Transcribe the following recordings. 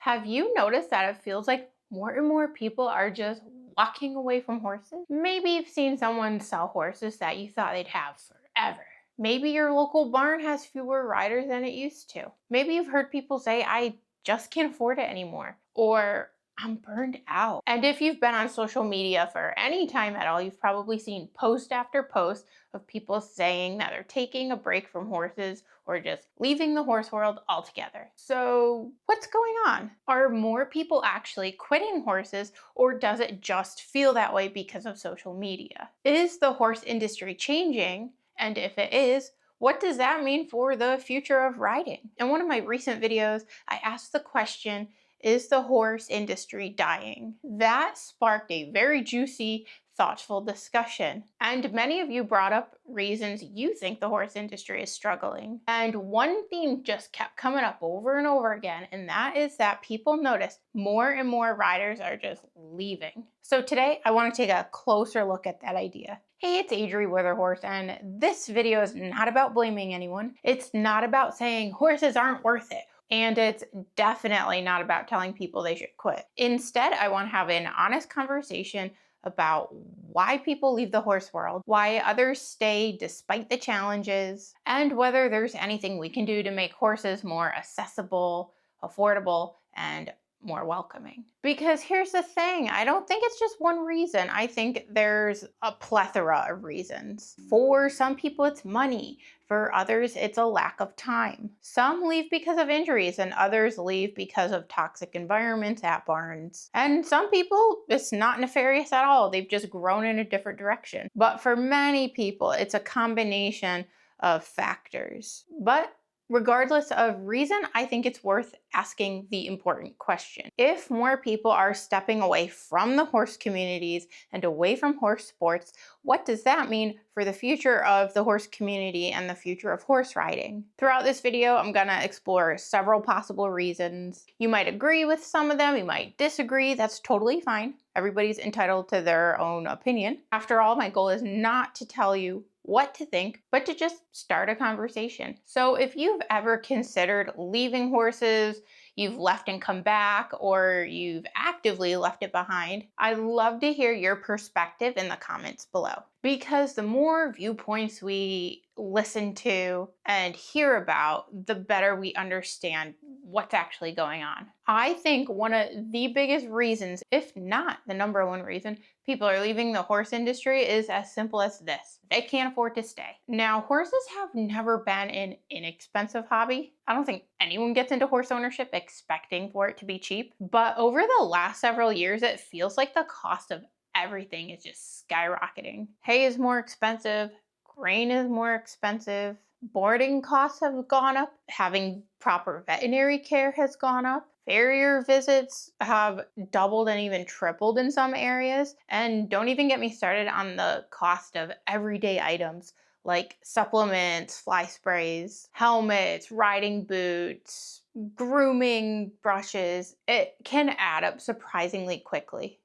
Have you noticed that it feels like more and more people are just walking away from horses? Maybe you've seen someone sell horses that you thought they'd have forever. Maybe your local barn has fewer riders than it used to. Maybe you've heard people say, I just can't afford it anymore. Or I'm burned out. And if you've been on social media for any time at all, you've probably seen post after post of people saying that they're taking a break from horses or just leaving the horse world altogether. So, what's going on? Are more people actually quitting horses, or does it just feel that way because of social media? Is the horse industry changing? And if it is, what does that mean for the future of riding? In one of my recent videos, I asked the question, is the horse industry dying? That sparked a very juicy, thoughtful discussion. And many of you brought up reasons you think the horse industry is struggling. And one theme just kept coming up over and over again, and that is that people notice more and more riders are just leaving. So today, I want to take a closer look at that idea. Hey, it's Adri Witherhorse, and this video is not about blaming anyone. It's not about saying horses aren't worth it. And it's definitely not about telling people they should quit. Instead, I want to have an honest conversation about why people leave the horse world, why others stay despite the challenges, and whether there's anything we can do to make horses more accessible, affordable, and more welcoming. Because here's the thing, I don't think it's just one reason. I think there's a plethora of reasons. For some people, it's money. For others, it's a lack of time. Some leave because of injuries, and others leave because of toxic environments at barns. And some people, it's not nefarious at all. They've just grown in a different direction. But for many people, it's a combination of factors. But regardless of reason, I think it's worth asking the important question. If more people are stepping away from the horse communities and away from horse sports, what does that mean for the future of the horse community and the future of horse riding? Throughout this video, I'm gonna explore several possible reasons. You might agree with some of them, you might disagree, that's totally fine. Everybody's entitled to their own opinion. After all, my goal is not to tell you what to think, but to just start a conversation. So if you've ever considered leaving horses, you've left and come back, or you've actively left it behind, I'd love to hear your perspective in the comments below. Because the more viewpoints we listen to and hear about, the better we understand what's actually going on. I think one of the biggest reasons, if not the number one reason, people are leaving the horse industry is as simple as this. They can't afford to stay. Now, horses have never been an inexpensive hobby. I don't think anyone gets into horse ownership expecting for it to be cheap. But over the last several years, it feels like the cost of everything is just skyrocketing. Hay is more expensive, grain is more expensive, boarding costs have gone up, having proper veterinary care has gone up, farrier visits have doubled and even tripled in some areas, and don't even get me started on the cost of everyday items like supplements, fly sprays, helmets, riding boots, grooming brushes. It can add up surprisingly quickly.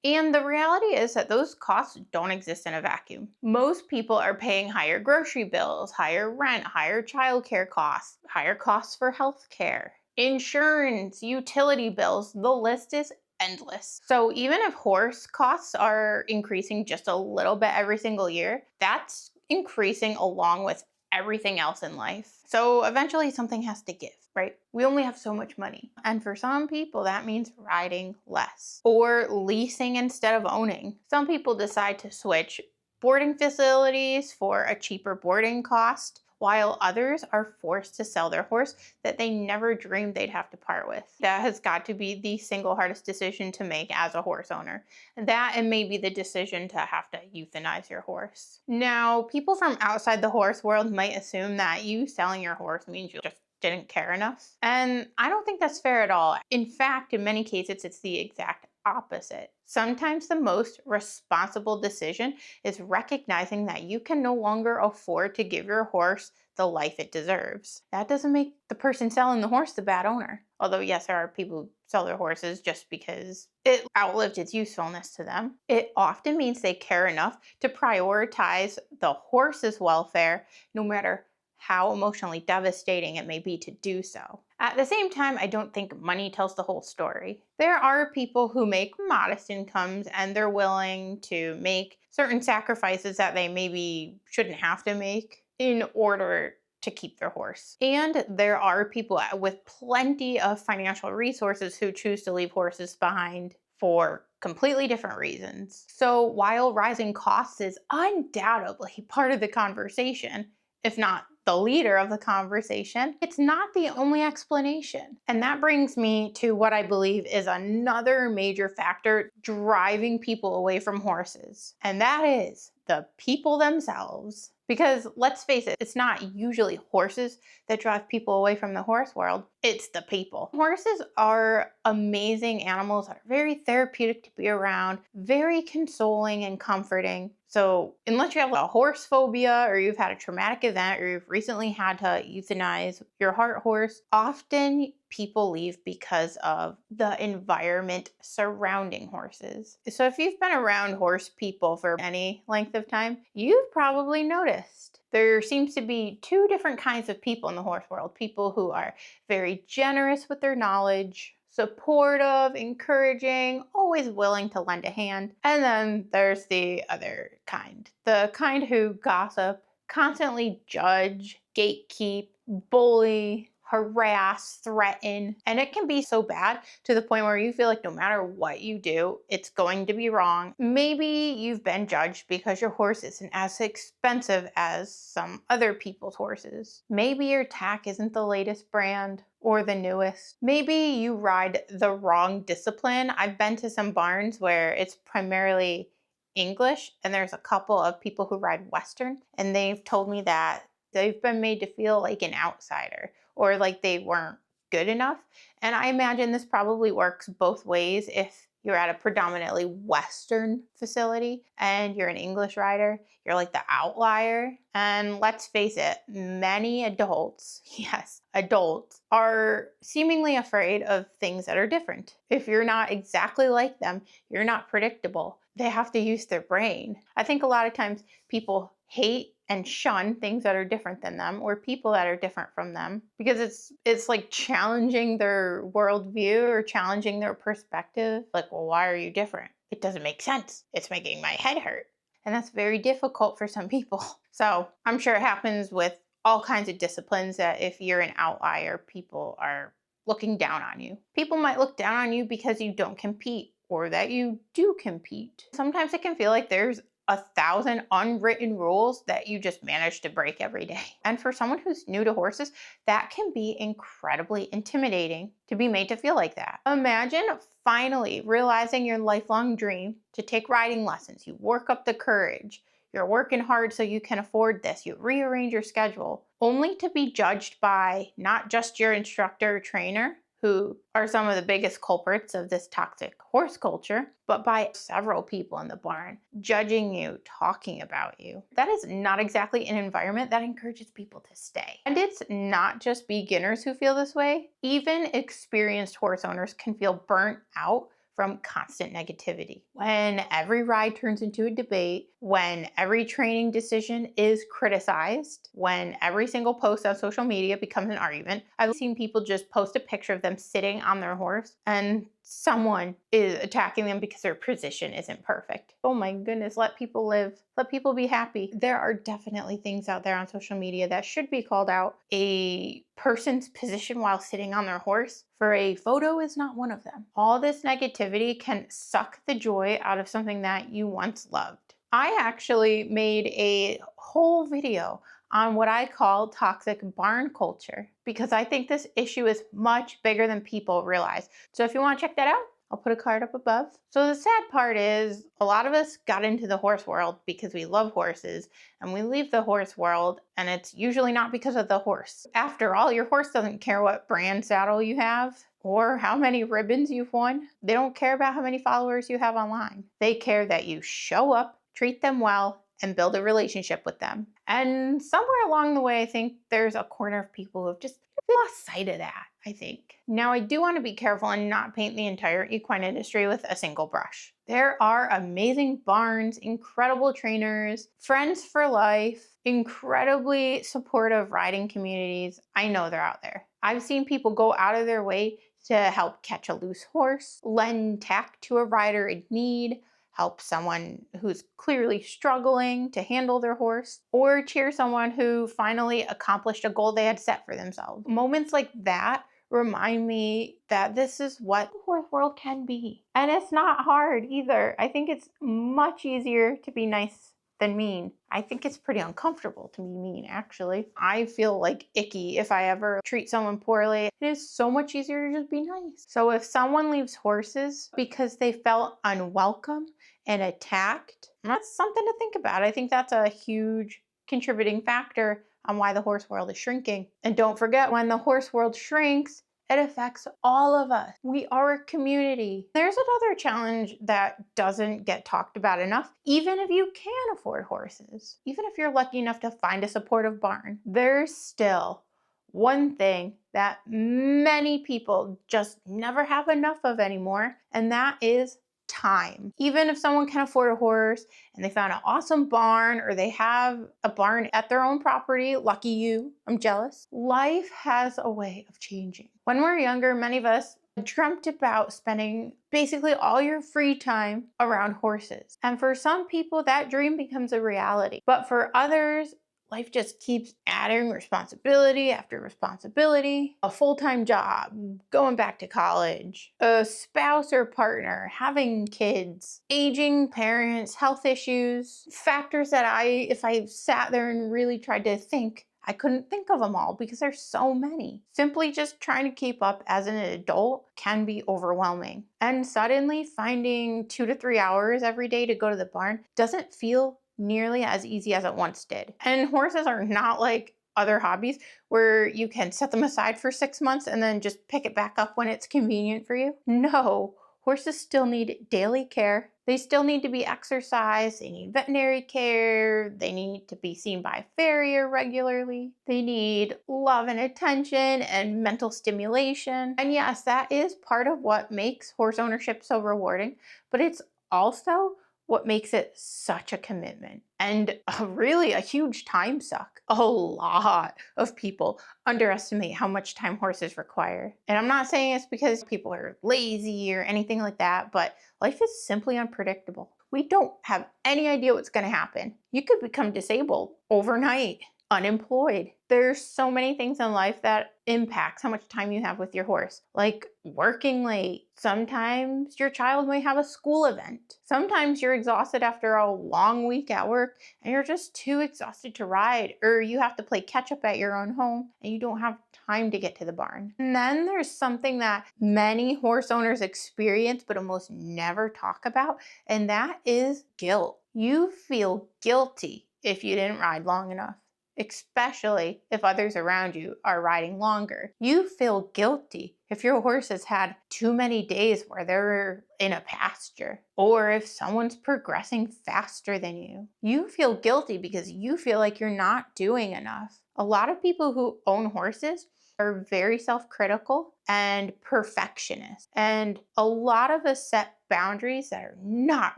And the reality is that those costs don't exist in a vacuum. Most people are paying higher grocery bills, higher rent, higher childcare costs, higher costs for healthcare, insurance, utility bills. The list is endless. So even if horse costs are increasing just a little bit every single year, that's increasing along with everything else in life. So eventually something has to give, right? We only have so much money. And for some people, that means riding less or leasing instead of owning. Some people decide to switch boarding facilities for a cheaper boarding cost, while others are forced to sell their horse that they never dreamed they'd have to part with. That has got to be the single hardest decision to make as a horse owner. That and maybe the decision to have to euthanize your horse. Now, people from outside the horse world might assume that you selling your horse means you just didn't care enough. And I don't think that's fair at all. In fact, in many cases, it's the exact opposite. Sometimes the most responsible decision is recognizing that you can no longer afford to give your horse the life it deserves. That doesn't make the person selling the horse the bad owner. Although, yes, there are people who sell their horses just because it outlived its usefulness to them. It often means they care enough to prioritize the horse's welfare, no matter how emotionally devastating it may be to do so. At the same time, I don't think money tells the whole story. There are people who make modest incomes and they're willing to make certain sacrifices that they maybe shouldn't have to make in order to keep their horse. And there are people with plenty of financial resources who choose to leave horses behind for completely different reasons. So while rising costs is undoubtedly part of the conversation, if not the leader of the conversation, it's not the only explanation. And that brings me to what I believe is another major factor driving people away from horses, and that is the people themselves. Because let's face it, it's not usually horses that drive people away from the horse world, it's the people. Horses are amazing animals that are very therapeutic to be around, very consoling and comforting. So, unless you have a horse phobia or you've had a traumatic event or you've recently had to euthanize your heart horse, often people leave because of the environment surrounding horses. So, if you've been around horse people for any length of time, you've probably noticed there seems to be two different kinds of people in the horse world: people who are very generous with their knowledge, supportive, encouraging, always willing to lend a hand. And then there's the other kind, the kind who gossip, constantly judge, gatekeep, bully, harass, threaten. And it can be so bad to the point where you feel like no matter what you do, it's going to be wrong. Maybe you've been judged because your horse isn't as expensive as some other people's horses. Maybe your tack isn't the latest brand or the newest. Maybe you ride the wrong discipline. I've been to some barns where it's primarily English, and there's a couple of people who ride Western, and they've told me that they've been made to feel like an outsider or like they weren't good enough. And I imagine this probably works both ways. If you're at a predominantly Western facility and you're an English rider, you're like the outlier. And let's face it, many adults, yes, adults, are seemingly afraid of things that are different. If you're not exactly like them, you're not predictable. They have to use their brain. I think a lot of times people hate and shun things that are different than them or people that are different from them because it's like challenging their worldview or challenging their perspective. Like, well, why are you different? It doesn't make sense. It's making my head hurt. And that's very difficult for some people. So I'm sure it happens with all kinds of disciplines that if you're an outlier, people are looking down on you. People might look down on you because you don't compete or that you do compete. Sometimes it can feel like there's 1,000 unwritten rules that you just manage to break every day. And for someone who's new to horses, that can be incredibly intimidating to be made to feel like that. Imagine finally realizing your lifelong dream to take riding lessons. You work up the courage. You're working hard so you can afford this. You rearrange your schedule, only to be judged by not just your instructor or trainer, who are some of the biggest culprits of this toxic horse culture, but by several people in the barn, judging you, talking about you. That is not exactly an environment that encourages people to stay. And it's not just beginners who feel this way. Even experienced horse owners can feel burnt out from constant negativity. When every ride turns into a debate, when every training decision is criticized, when every single post on social media becomes an argument. I've seen people just post a picture of them sitting on their horse and someone is attacking them because their position isn't perfect. Oh my goodness, let people live. Let people be happy. There are definitely things out there on social media that should be called out. A person's position while sitting on their horse for a photo is not one of them. All this negativity can suck the joy out of something that you once loved. I actually made a whole video on what I call toxic barn culture because I think this issue is much bigger than people realize. So if you want to check that out, I'll put a card up above. So the sad part is a lot of us got into the horse world because we love horses and we leave the horse world and it's usually not because of the horse. After all, your horse doesn't care what brand saddle you have or how many ribbons you've won. They don't care about how many followers you have online. They care that you show up, treat them well, and build a relationship with them. And somewhere along the way, I think there's a corner of people who have just lost sight of that. I think. Now, I do want to be careful and not paint the entire equine industry with a single brush. There are amazing barns, incredible trainers, friends for life, incredibly supportive riding communities. I know they're out there. I've seen people go out of their way to help catch a loose horse, lend tack to a rider in need, help someone who's clearly struggling to handle their horse, or cheer someone who finally accomplished a goal they had set for themselves. Moments like that remind me that this is what the horse world can be. And it's not hard either. I think it's much easier to be nice than mean. I think it's pretty uncomfortable to be mean, actually. I feel like icky if I ever treat someone poorly. It is so much easier to just be nice. So if someone leaves horses because they felt unwelcome and attacked, that's something to think about. I think that's a huge contributing factor on why the horse world is shrinking. And don't forget, when the horse world shrinks, it affects all of us. We are a community. There's another challenge that doesn't get talked about enough. Even if you can afford horses, even if you're lucky enough to find a supportive barn, there's still one thing that many people just never have enough of anymore, and that is time. Even if someone can afford a horse and they found an awesome barn, or they have a barn at their own property, lucky you, I'm jealous. Life has a way of changing. When we're younger, many of us dreamt about spending basically all your free time around horses. And for some people, that dream becomes a reality. But for others, life just keeps adding responsibility after responsibility, a full-time job, going back to college, a spouse or partner, having kids, aging parents, health issues, factors that if I sat there and really tried to think, I couldn't think of them all because there's so many. Simply just trying to keep up as an adult can be overwhelming. And suddenly finding 2 to 3 hours every day to go to the barn doesn't feel nearly as easy as it once did. And horses are not like other hobbies where you can set them aside for 6 months and then just pick it back up when it's convenient for you. No, horses still need daily care. They still need to be exercised. They need veterinary care. They need to be seen by a farrier regularly. They need love and attention and mental stimulation. And yes, that is part of what makes horse ownership so rewarding, but it's also what makes it such a commitment and really a huge time suck. A lot of people underestimate how much time horses require. And I'm not saying it's because people are lazy or anything like that, but life is simply unpredictable. We don't have any idea what's going to happen. You could become disabled overnight, unemployed. There's so many things in life that impacts how much time you have with your horse, like working late. Sometimes your child may have a school event. Sometimes you're exhausted after a long week at work and you're just too exhausted to ride, or you have to play catch up at your own home and you don't have time to get to the barn. And then there's something that many horse owners experience but almost never talk about, and that is guilt. You feel guilty if you didn't ride long enough, especially if others around you are riding longer. You feel guilty if your horse has had too many days where they're in a pasture, or if someone's progressing faster than you. You feel guilty because you feel like you're not doing enough. A lot of people who own horses are very self-critical and perfectionist. And a lot of us set boundaries that are not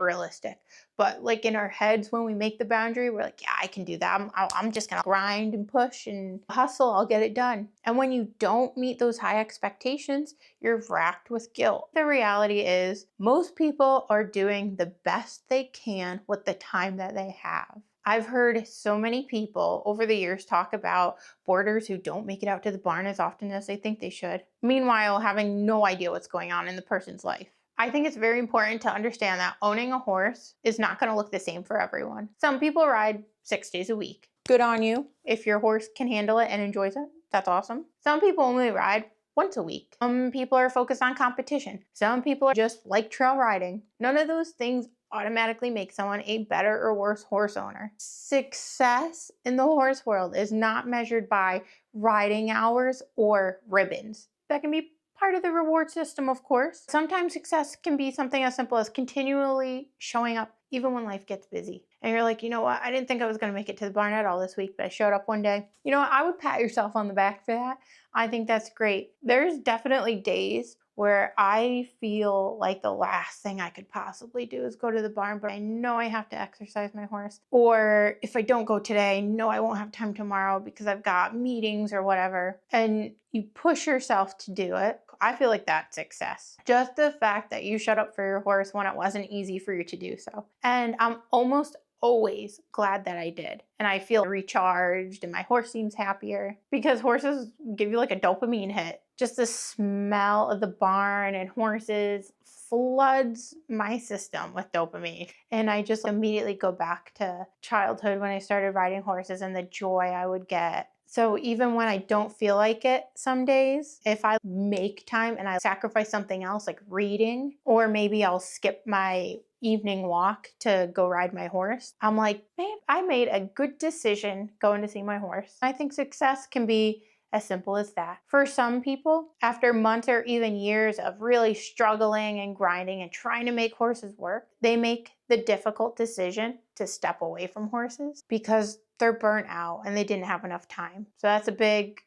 realistic. But like in our heads, when we make the boundary, we're like, yeah, I can do that. I'm just gonna grind and push and hustle, I'll get it done. And when you don't meet those high expectations, you're racked with guilt. The reality is most people are doing the best they can with the time that they have. I've heard so many people over the years talk about boarders who don't make it out to the barn as often as they think they should, meanwhile having no idea what's going on in the person's life. I think it's very important to understand that owning a horse is not going to look the same for everyone. Some people ride 6 days a week. Good on you. If your horse can handle it and enjoys it, that's awesome. Some people only ride once a week. Some people are focused on competition. Some people are just like trail riding. None of those things automatically make someone a better or worse horse owner. Success in the horse world is not measured by riding hours or ribbons. That can be part of the reward system, of course. Sometimes success can be something as simple as continually showing up even when life gets busy. And you're like, you know what? I didn't think I was going to make it to the barn at all this week, but I showed up one day. You know what? I would pat yourself on the back for that. I think that's great. There's definitely days where I feel like the last thing I could possibly do is go to the barn, but I know I have to exercise my horse. Or if I don't go today, I know I won't have time tomorrow because I've got meetings or whatever. And you push yourself to do it. I feel like that's success. Just the fact that you showed up for your horse when it wasn't easy for you to do so. And I'm almost always glad that I did. And I feel recharged and my horse seems happier because horses give you like a dopamine hit. Just the smell of the barn and horses floods my system with dopamine. And I just immediately go back to childhood when I started riding horses and the joy I would get. So even when I don't feel like it some days, if I make time and I sacrifice something else like reading, or maybe I'll skip my evening walk to go ride my horse, I'm like, man, I made a good decision going to see my horse. I think success can be as simple as that. For some people, after months or even years of really struggling and grinding and trying to make horses work, they make the difficult decision to step away from horses because they're burnt out and they didn't have enough time. So that's a big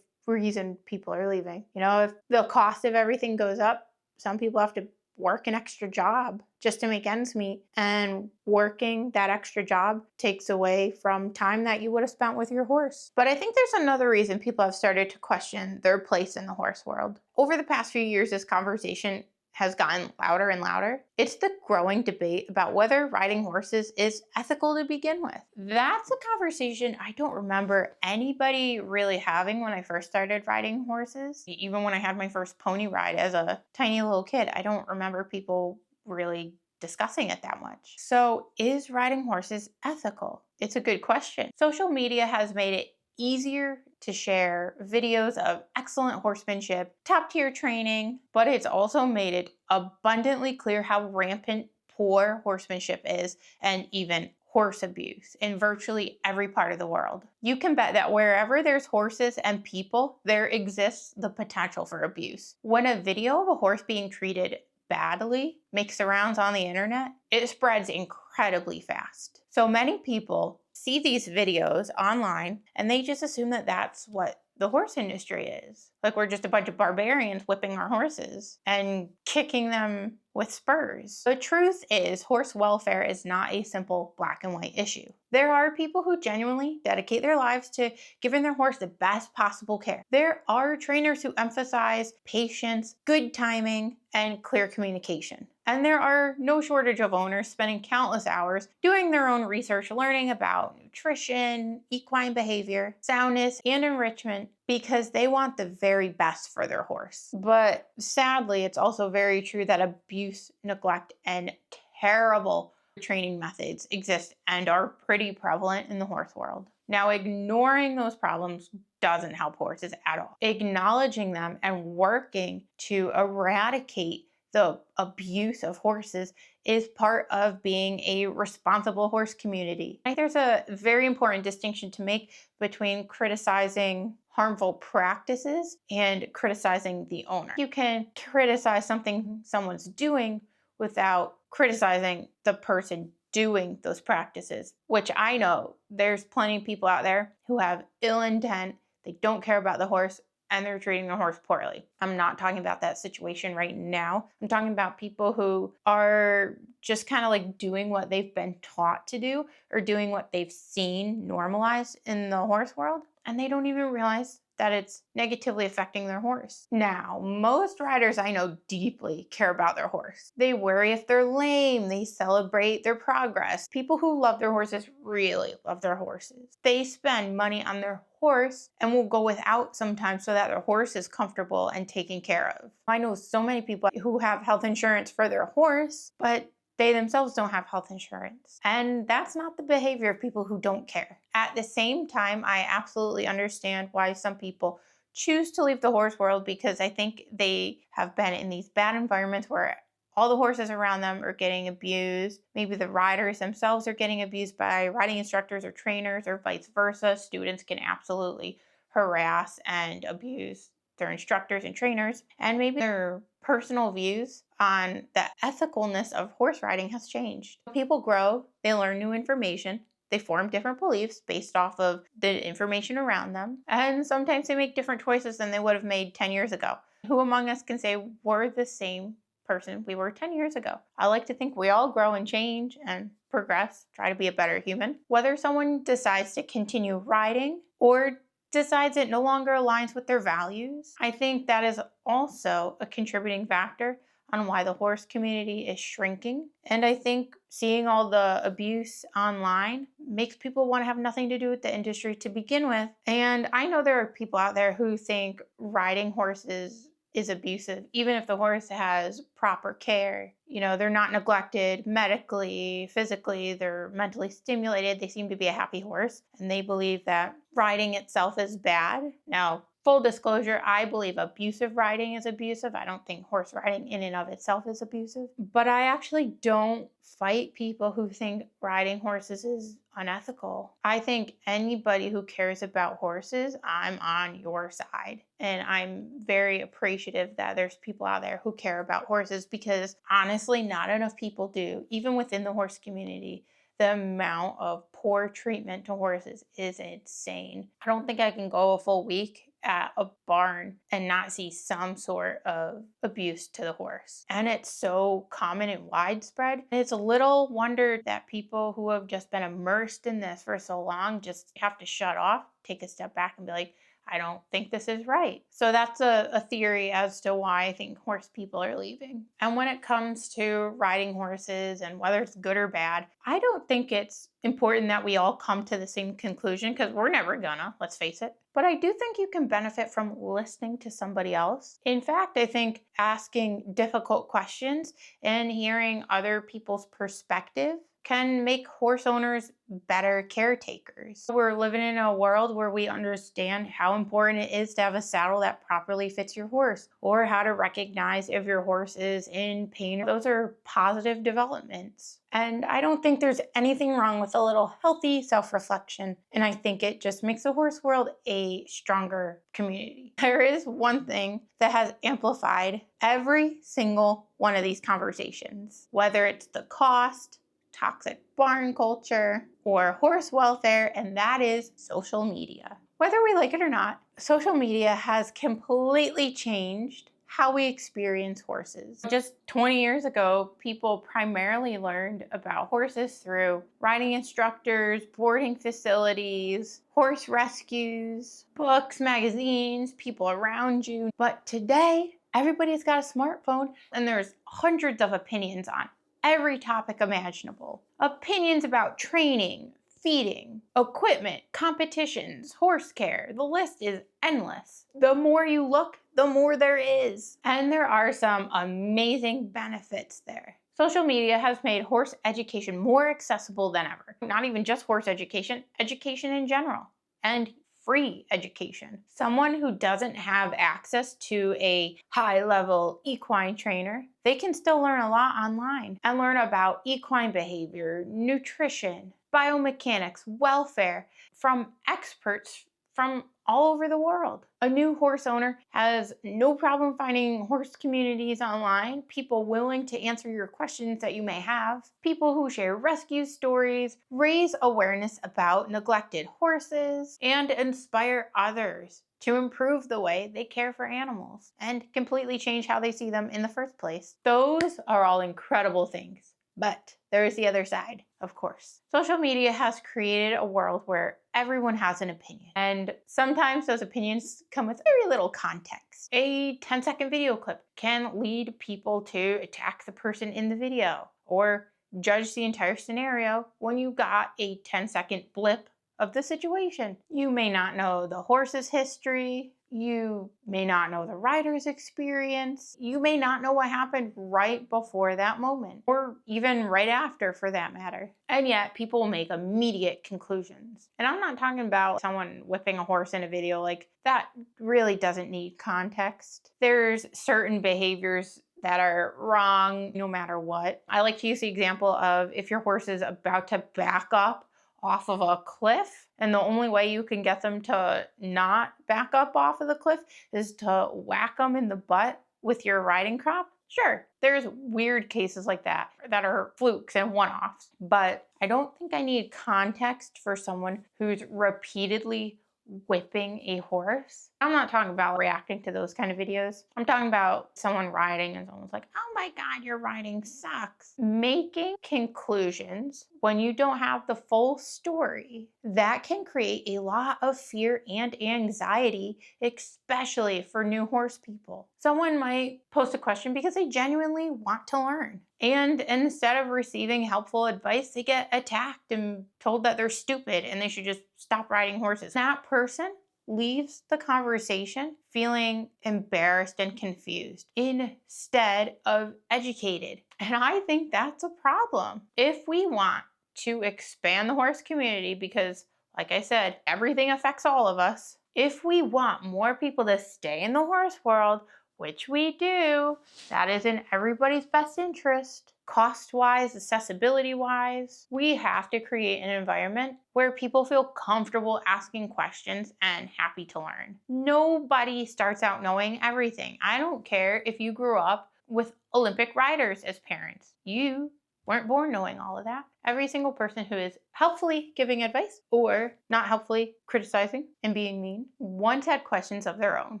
reason people are leaving. You know, if the cost of everything goes up, some people have to work an extra job just to make ends meet. And working that extra job takes away from time that you would have spent with your horse. But I think there's another reason people have started to question their place in the horse world. Over the past few years, this conversation has gotten louder and louder. It's the growing debate about whether riding horses is ethical to begin with. That's a conversation I don't remember anybody really having when I first started riding horses. Even when I had my first pony ride as a tiny little kid, I don't remember people really discussing it that much. So, is riding horses ethical? It's a good question. Social media has made it easier to share videos of excellent horsemanship, top tier training, but it's also made it abundantly clear how rampant poor horsemanship is and even horse abuse in virtually every part of the world. You can bet that wherever there's horses and people, there exists the potential for abuse. When a video of a horse being treated badly makes the rounds on the internet, it spreads incredibly fast. So many people see these videos online and they just assume that that's what the horse industry is. Like we're just a bunch of barbarians whipping our horses and kicking them with spurs. The truth is, horse welfare is not a simple black and white issue. There are people who genuinely dedicate their lives to giving their horse the best possible care. There are trainers who emphasize patience, good timing, and clear communication. And there are no shortage of owners spending countless hours doing their own research, learning about nutrition, equine behavior, soundness, and enrichment because they want the very best for their horse. But sadly, it's also very true that abuse, neglect, and terrible training methods exist and are pretty prevalent in the horse world. Now, ignoring those problems doesn't help horses at all. Acknowledging them and working to eradicate the abuse of horses is part of being a responsible horse community. I think there's a very important distinction to make between criticizing harmful practices and criticizing the owner. You can criticize something someone's doing without criticizing the person doing those practices, which I know there's plenty of people out there who have ill intent, they don't care about the horse, and they're treating the horse poorly. I'm not talking about that situation right now. I'm talking about people who are just kind of like doing what they've been taught to do or doing what they've seen normalized in the horse world, and they don't even realize that it's negatively affecting their horse. Now, most riders I know deeply care about their horse. They worry if they're lame, they celebrate their progress. People who love their horses really love their horses. They spend money on their horse and will go without sometimes so that their horse is comfortable and taken care of. I know so many people who have health insurance for their horse, but they themselves don't have health insurance. And that's not the behavior of people who don't care. At the same time, I absolutely understand why some people choose to leave the horse world because I think they have been in these bad environments where all the horses around them are getting abused. Maybe the riders themselves are getting abused by riding instructors or trainers or vice versa. Students can absolutely harass and abuse their instructors and trainers, and maybe their personal views on the ethicalness of horse riding has changed. People grow, they learn new information, they form different beliefs based off of the information around them, and sometimes they make different choices than they would have made 10 years ago. Who among us can say we're the same person we were 10 years ago? I like to think we all grow and change and progress, try to be a better human. Whether someone decides to continue riding or decides it no longer aligns with their values, I think that is also a contributing factor on why the horse community is shrinking. And I think seeing all the abuse online makes people want to have nothing to do with the industry to begin with. And I know there are people out there who think riding horses is abusive, even if the horse has proper care. They're not neglected medically, physically, they're mentally stimulated, they seem to be a happy horse, and they believe that riding itself is bad. Now, full disclosure, I believe abusive riding is abusive. I don't think horse riding in and of itself is abusive. But I actually don't fight people who think riding horses is unethical. I think anybody who cares about horses, I'm on your side. And I'm very appreciative that there's people out there who care about horses, because honestly, not enough people do. Even within the horse community, the amount of poor treatment to horses is insane. I don't think I can go a full week at a barn and not see some sort of abuse to the horse. And it's so common and widespread. It's a little wonder that people who have just been immersed in this for so long just have to shut off, take a step back and be like, I don't think this is right. So that's a theory as to why I think horse people are leaving. And when it comes to riding horses and whether it's good or bad, I don't think it's important that we all come to the same conclusion, because we're never gonna, let's face it. But I do think you can benefit from listening to somebody else. In fact, I think asking difficult questions and hearing other people's perspective can make horse owners better caretakers. We're living in a world where we understand how important it is to have a saddle that properly fits your horse, or how to recognize if your horse is in pain. Those are positive developments. And I don't think there's anything wrong with a little healthy self-reflection. And I think it just makes the horse world a stronger community. There is one thing that has amplified every single one of these conversations, whether it's the cost, toxic barn culture, or horse welfare, and that is social media. Whether we like it or not, social media has completely changed how we experience horses. Just 20 years ago, people primarily learned about horses through riding instructors, boarding facilities, horse rescues, books, magazines, people around you. But today, everybody's got a smartphone, and there's hundreds of opinions on every topic imaginable. Opinions about training, feeding, equipment, competitions, horse care. The list is endless. The more you look, the more there is. And there are some amazing benefits there. Social media has made horse education more accessible than ever. Not even just horse education, education in general. And free education. Someone who doesn't have access to a high-level equine trainer, they can still learn a lot online and learn about equine behavior, nutrition, biomechanics, welfare from experts from all over the world. A new horse owner has no problem finding horse communities online, people willing to answer your questions that you may have, people who share rescue stories, raise awareness about neglected horses, and inspire others to improve the way they care for animals and completely change how they see them in the first place. Those are all incredible things. But there is the other side, of course. Social media has created a world where everyone has an opinion. And sometimes those opinions come with very little context. A 10-second video clip can lead people to attack the person in the video or judge the entire scenario when you got a 10-second blip of the situation. You may not know the horse's history. You may not know the rider's experience. You may not know what happened right before that moment, or even right after for that matter. And yet people make immediate conclusions. And I'm not talking about someone whipping a horse in a video. Like, that really doesn't need context. There's certain behaviors that are wrong no matter what. I like to use the example of if your horse is about to back up off of a cliff, and the only way you can get them to not back up off of the cliff is to whack them in the butt with your riding crop. Sure, there's weird cases like that that are flukes and one-offs, but I don't think I need context for someone who's repeatedly whipping a horse. I'm not talking about reacting to those kind of videos. I'm talking about someone riding and someone's like, oh my God, your riding sucks. Making conclusions when you don't have the full story, that can create a lot of fear and anxiety, especially for new horse people. Someone might post a question because they genuinely want to learn. And instead of receiving helpful advice, they get attacked and told that they're stupid and they should just stop riding horses. That person leaves the conversation feeling embarrassed and confused instead of educated. And I think that's a problem. If we want to expand the horse community, because like I said, everything affects all of us. If we want more people to stay in the horse world, which we do, that is in everybody's best interest, cost-wise, accessibility-wise, we have to create an environment where people feel comfortable asking questions and happy to learn. Nobody starts out knowing everything. I don't care if you grew up with Olympic riders as parents. You weren't born knowing all of that. Every single person who is helpfully giving advice or not helpfully criticizing and being mean once had questions of their own.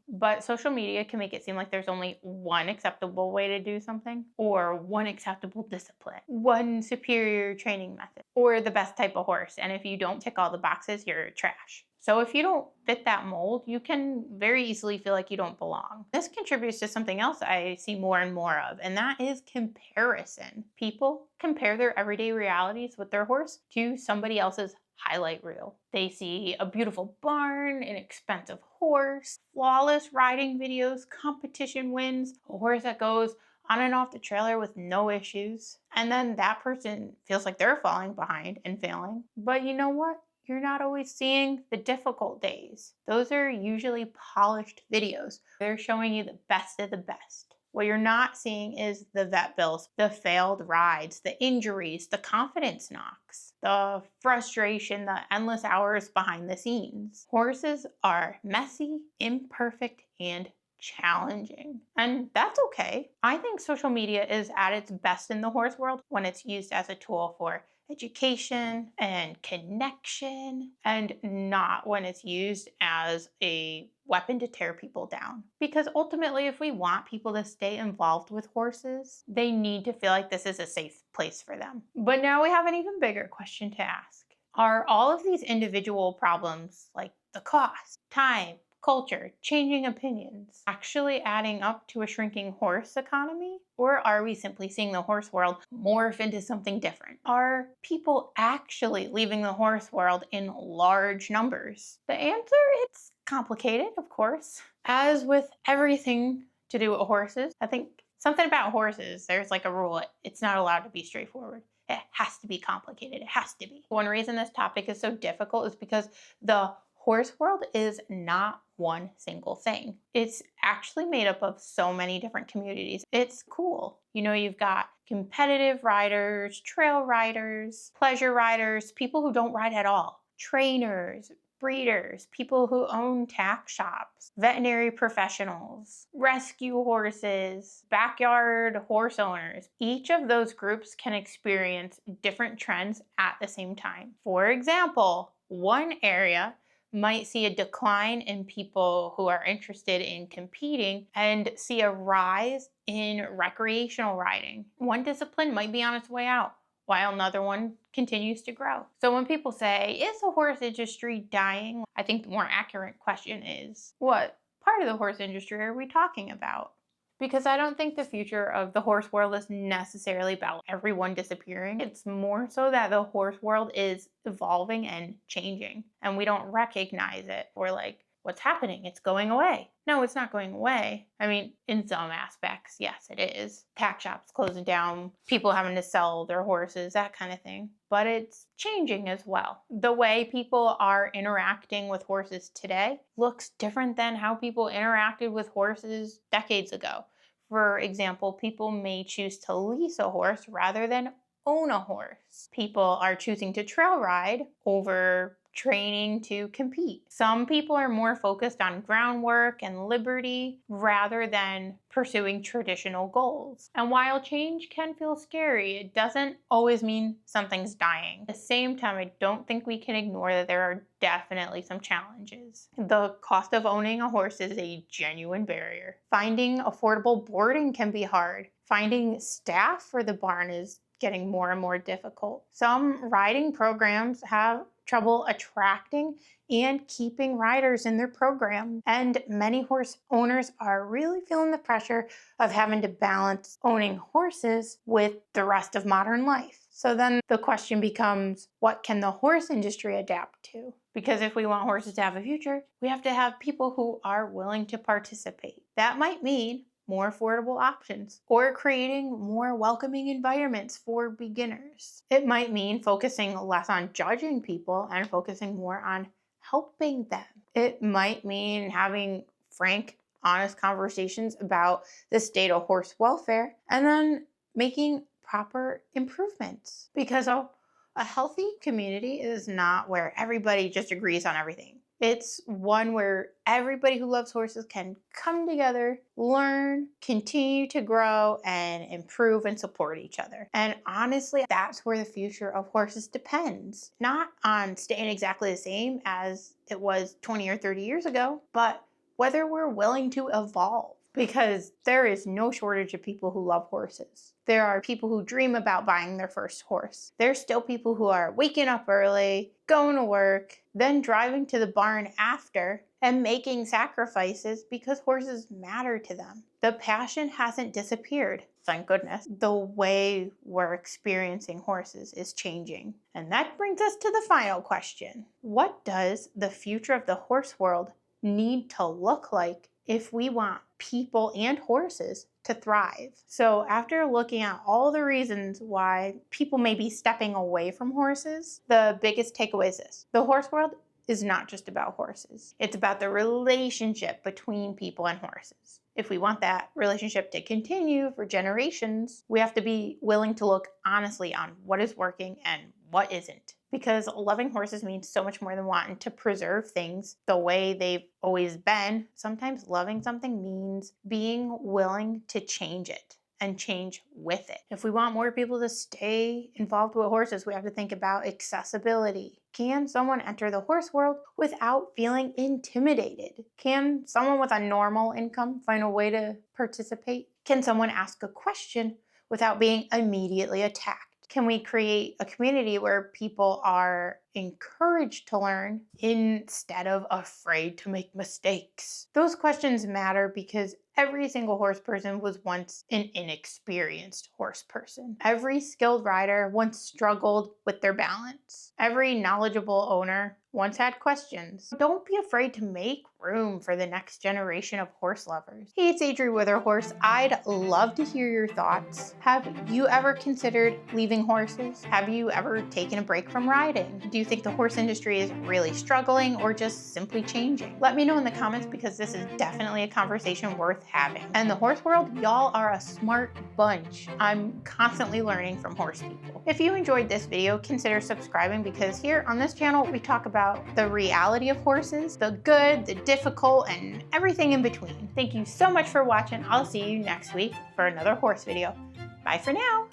But social media can make it seem like there's only one acceptable way to do something, or one acceptable discipline, one superior training method, or the best type of horse. And if you don't tick all the boxes, you're trash. So if you don't fit that mold, you can very easily feel like you don't belong. This contributes to something else I see more and more of, and that is comparison. People compare their everyday realities with their horse to somebody else's highlight reel. They see a beautiful barn, an expensive horse, flawless riding videos, competition wins, a horse that goes on and off the trailer with no issues. And then that person feels like they're falling behind and failing. But you know what? You're not always seeing the difficult days. Those are usually polished videos. They're showing you the best of the best. What you're not seeing is the vet bills, the failed rides, the injuries, the confidence knocks, the frustration, the endless hours behind the scenes. Horses are messy, imperfect, and challenging. And that's okay. I think social media is at its best in the horse world when it's used as a tool for education and connection, and not when it's used as a weapon to tear people down. Because ultimately, if we want people to stay involved with horses, they need to feel like this is a safe place for them. But now we have an even bigger question to ask. Are all of these individual problems, like the cost, time, culture, changing opinions, actually adding up to a shrinking horse economy? Or are we simply seeing the horse world morph into something different? Are people actually leaving the horse world in large numbers? The answer, it's complicated, of course. As with everything to do with horses, I think something about horses, there's like a rule, it's not allowed to be straightforward. It has to be complicated. It has to be. One reason this topic is so difficult is because the horse world is not one single thing. It's actually made up of so many different communities. It's cool. You know, you've got competitive riders, trail riders, pleasure riders, people who don't ride at all, trainers, breeders, people who own tack shops, veterinary professionals, rescue horses, backyard horse owners. Each of those groups can experience different trends at the same time. For example, one area might see a decline in people who are interested in competing and see a rise in recreational riding. One discipline might be on its way out, while another one continues to grow. So when people say, is the horse industry dying? I think the more accurate question is, what part of the horse industry are we talking about? Because I don't think the future of the horse world is necessarily about everyone disappearing. It's more so that the horse world is evolving and changing, and we don't recognize it. We're like, what's happening? It's going away. No, it's not going away. I mean, in some aspects, yes, it is. Tack shops closing down, people having to sell their horses, that kind of thing. But it's changing as well. The way people are interacting with horses today looks different than how people interacted with horses decades ago. For example, people may choose to lease a horse rather than own a horse. People are choosing to trail ride over training to compete. Some people are more focused on groundwork and liberty rather than pursuing traditional goals. And while change can feel scary, it doesn't always mean something's dying. At the same time, I don't think we can ignore that there are definitely some challenges. The cost of owning a horse is a genuine barrier. Finding affordable boarding can be hard. Finding staff for the barn is getting more and more difficult. Some riding programs have trouble attracting and keeping riders in their program. And many horse owners are really feeling the pressure of having to balance owning horses with the rest of modern life. So then the question becomes, what can the horse industry adapt to? Because if we want horses to have a future, we have to have people who are willing to participate. That might mean more affordable options, or creating more welcoming environments for beginners. It might mean focusing less on judging people and focusing more on helping them. It might mean having frank, honest conversations about the state of horse welfare and then making proper improvements. Because a healthy community is not where everybody just agrees on everything. It's one where everybody who loves horses can come together, learn, continue to grow, and improve and support each other. And honestly, that's where the future of horses depends. Not on staying exactly the same as it was 20 or 30 years ago, but whether we're willing to evolve. Because there is no shortage of people who love horses. There are people who dream about buying their first horse. There's still people who are waking up early, going to work, then driving to the barn after, and making sacrifices because horses matter to them. The passion hasn't disappeared, thank goodness. The way we're experiencing horses is changing. And that brings us to the final question. What does the future of the horse world need to look like if we want people and horses to thrive? So after looking at all the reasons why people may be stepping away from horses, the biggest takeaway is this. The horse world is not just about horses. It's about the relationship between people and horses. If we want that relationship to continue for generations, we have to be willing to look honestly on what is working and what isn't. Because loving horses means so much more than wanting to preserve things the way they've always been. Sometimes loving something means being willing to change it and change with it. If we want more people to stay involved with horses, we have to think about accessibility. Can someone enter the horse world without feeling intimidated? Can someone with a normal income find a way to participate? Can someone ask a question without being immediately attacked? Can we create a community where people are encouraged to learn instead of afraid to make mistakes? Those questions matter because every single horse person was once an inexperienced horse person. Every skilled rider once struggled with their balance. Every knowledgeable owner once had questions. Don't be afraid to make room for the next generation of horse lovers. Hey, it's Adri with Her Horse. I'd love to hear your thoughts. Have you ever considered leaving horses? Have you ever taken a break from riding? Do you think the horse industry is really struggling or just simply changing? Let me know in the comments because this is definitely a conversation worth having. And the horse world, y'all are a smart bunch. I'm constantly learning from horse people. If you enjoyed this video, consider subscribing because here on this channel, we talk about the reality of horses, the good, the difficult, and everything in between. Thank you so much for watching. I'll see you next week for another horse video. Bye for now.